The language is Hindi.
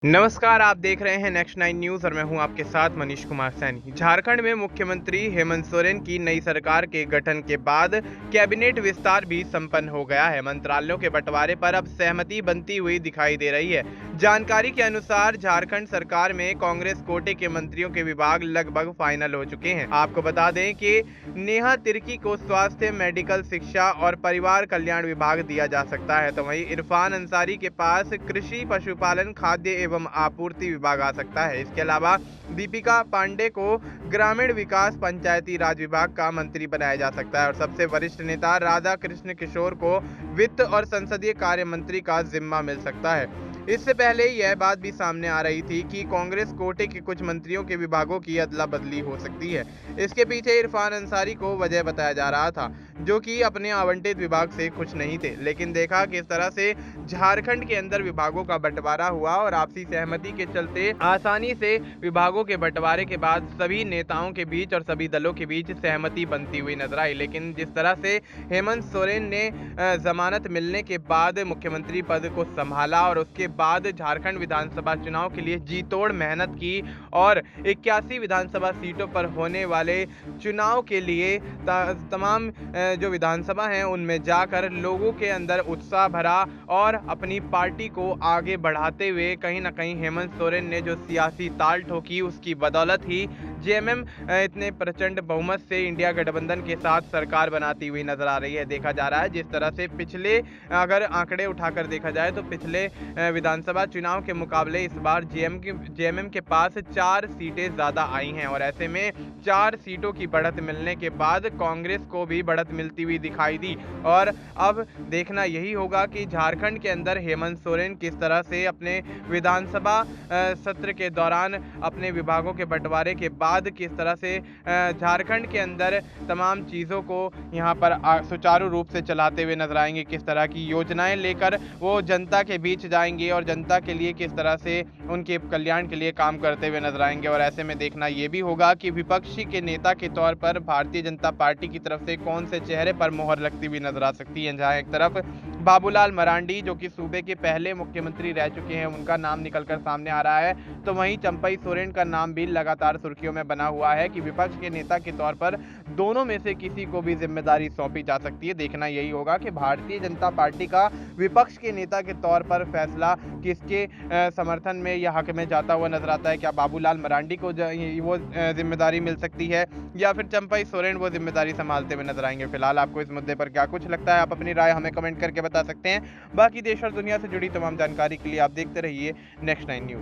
नमस्कार, आप देख रहे हैं नेक्स्ट 9 न्यूज़ और मैं हूं आपके साथ मनीष कुमार सैनी। झारखंड में मुख्यमंत्री हेमंत सोरेन की नई सरकार के गठन के बाद कैबिनेट विस्तार भी संपन्न हो गया है। मंत्रालयों के बंटवारे पर अब सहमति बनती हुई दिखाई दे रही है। जानकारी के अनुसार झारखंड सरकार में कांग्रेस कोटे के मंत्रियों के विभाग लगभग फाइनल हो चुके हैं। आपको बता दें कि नेहा तिर्की को स्वास्थ्य, मेडिकल, शिक्षा और परिवार कल्याण विभाग दिया जा सकता है, तो वहीं इरफान अंसारी के पास कृषि, पशुपालन, खाद्य एवं आपूर्ति विभाग आ सकता है। इसके अलावा दीपिका पांडे को ग्रामीण विकास, पंचायती राज विभाग का मंत्री बनाया जा सकता है और सबसे वरिष्ठ नेता राधा कृष्ण किशोर को वित्त और संसदीय कार्य मंत्री का जिम्मा मिल सकता है। इससे पहले यह बात भी सामने आ रही थी कि कांग्रेस कोटे के कुछ मंत्रियों के विभागों की अदला बदली हो सकती है। इसके पीछे इरफान अंसारी को वजह बताया जा रहा था, जो कि अपने आवंटित विभाग से खुश नहीं थे, लेकिन देखा किस तरह से झारखंड के अंदर विभागों का बंटवारा हुआ और आपसी सहमति के चलते आसानी से विभागों के बंटवारे के बाद सभी नेताओं के बीच और सभी दलों के बीच सहमति बनती हुई नजर आई। लेकिन जिस तरह से हेमंत सोरेन ने जमानत मिलने के बाद मुख्यमंत्री पद को संभाला और उसके बाद झारखंड विधानसभा चुनाव के लिए जी तोड़ मेहनत की और 81 विधानसभा सीटों पर होने वाले चुनाव के लिए तमाम जो विधानसभा हैं उनमें जाकर लोगों के अंदर उत्साह भरा और अपनी पार्टी को आगे बढ़ाते हुए कहीं ना कहीं हेमंत सोरेन ने जो सियासी ताल ठोकी, उसकी बदौलत ही जेएमएम इतने प्रचंड बहुमत से इंडिया गठबंधन के साथ सरकार बनाती हुई नजर आ रही है। देखा जा रहा है जिस तरह से पिछले अगर आंकड़े उठाकर देखा जाए तो पिछले विधानसभा चुनाव के मुकाबले इस बार जेएमएम के पास 4 सीटें ज्यादा आई हैं और ऐसे में 4 सीटों की बढ़त मिलने के बाद कांग्रेस को भी बढ़त मिलती हुई दिखाई दी। और अब देखना यही होगा कि झारखंड के अंदर हेमंत सोरेन किस तरह से अपने विधानसभा सत्र के दौरान अपने विभागों के बंटवारे के बाद किस तरह से झारखंड के अंदर तमाम चीज़ों को यहाँ पर सुचारू रूप से चलाते हुए नजर आएंगे, किस तरह की योजनाएं लेकर वो जनता के बीच जाएंगे और जनता के लिए किस तरह से उनके कल्याण के लिए काम करते हुए नजर आएंगे। और ऐसे में देखना ये भी होगा कि विपक्षी के नेता के तौर पर भारतीय जनता पार्टी की तरफ से कौन से चेहरे पर मोहर लगती हुई नजर आ सकती है। जहां एक तरफ बाबूलाल मरांडी जो कि सूबे के पहले मुख्यमंत्री रह चुके हैं, उनका नाम निकलकर सामने आ रहा है, तो वहीं चंपई सोरेन का नाम भी लगातार सुर्खियों में बना हुआ है कि विपक्ष के नेता के तौर पर दोनों में से किसी को भी जिम्मेदारी सौंपी जा सकती है। देखना यही होगा कि भारतीय जनता पार्टी का विपक्ष के नेता के तौर पर फैसला किसके समर्थन में या हक में जाता हुआ नजर आता है। क्या बाबूलाल मरांडी को वो जिम्मेदारी मिल सकती है या फिर चंपई सोरेन वो जिम्मेदारी संभालते हुए नजर आएंगे। फिलहाल आपको इस मुद्दे पर क्या कुछ लगता है, आप अपनी राय हमें कमेंट करके बता सकते हैं। बाकी देश और दुनिया से जुड़ी तमाम जानकारी के लिए आप देखते रहिए नेक्स्ट 9 न्यूज़।